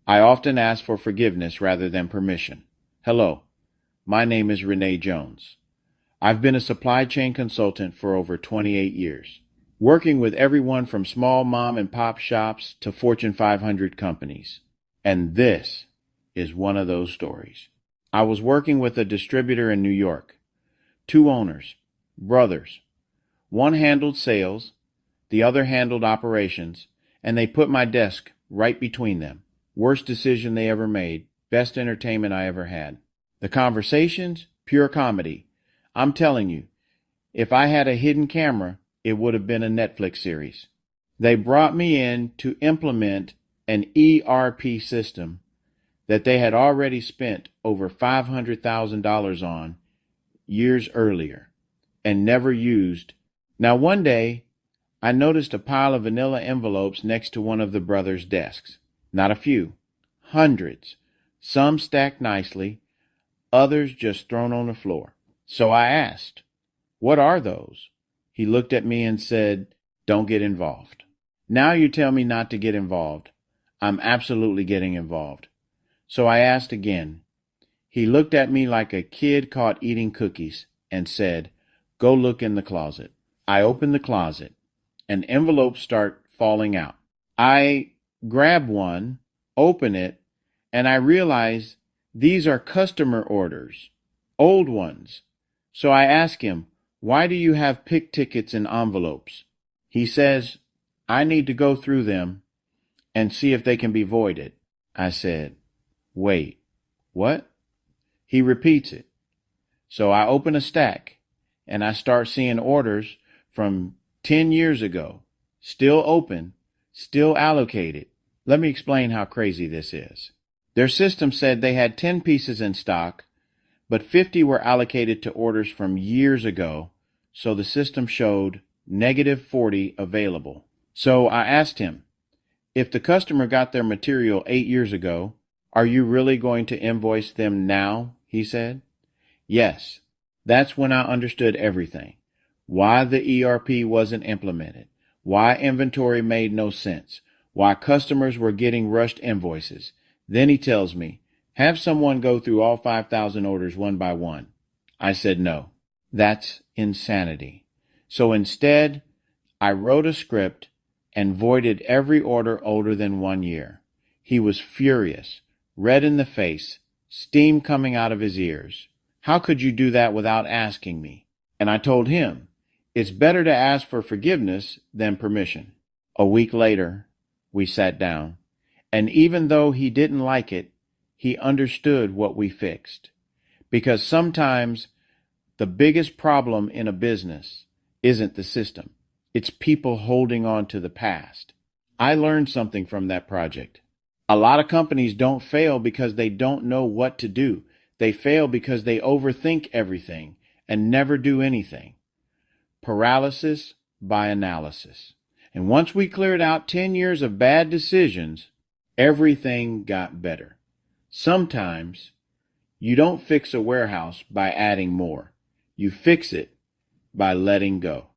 I often ask for forgiveness rather than permission. Hello, my name is Rene Jones. I've been a supply chain consultant for over 28 years, working with everyone from small mom and pop shops to Fortune 500 companies. And this is one of those stories. I was working with a distributor in New York. Two owners, brothers. One handled sales, the other handled operations, and they put my desk right between them. Worst decision they ever made, best entertainment I ever had. The conversations, pure comedy. I'm telling you, if I had a hidden camera, it would have been a Netflix series. They brought me in to implement an ERP system that they had already spent over $500,000 on years earlier and never used. Now, one day, I noticed a pile of vanilla envelopes next to one of the brothers' desks. Not a few, hundreds, some stacked nicely, others just thrown on the floor. So I asked, "What are those?" He looked at me and said, "Don't get involved." Now you tell me not to get involved. I'm absolutely getting involved. So I asked again. He looked at me like a kid caught eating cookies and said, "Go look in the closet." I opened the closet and envelopes start falling out. I grab one, open it, and I realize these are customer orders, old ones. So I ask him, "Why do you have pick tickets in envelopes?" He says, "I need to go through them and see if they can be voided." I said, "Wait, what?" He repeats it. So I open a stack and I start seeing orders from 10 years ago, still open, still allocated. Let me explain how crazy this is. Their system said they had 10 pieces in stock, but 50 were allocated to orders from years ago, so the system showed -40 available. So I asked him, if the customer got their material 8 years ago, are you really going to invoice them now? He said. Yes. That's when I understood everything. Why the ERP wasn't implemented, why inventory made no sense, why customers were getting rushed invoices. Then he tells me, have someone go through all 5,000 orders one by one. I said no. That's insanity. So instead, I wrote a script and voided every order older than 1 year. He was furious, red in the face, steam coming out of his ears. How could you do that without asking me? And I told him, it's better to ask for forgiveness than permission. A week later, we sat down, and even though he didn't like it, he understood what we fixed. Because sometimes the biggest problem in a business isn't the system. It's people holding on to the past. I learned something from that project. A lot of companies don't fail because they don't know what to do. They fail because they overthink everything and never do anything. Paralysis by analysis. And once we cleared out 10 years of bad decisions, everything got better. Sometimes you don't fix a warehouse by adding more. You fix it by letting go.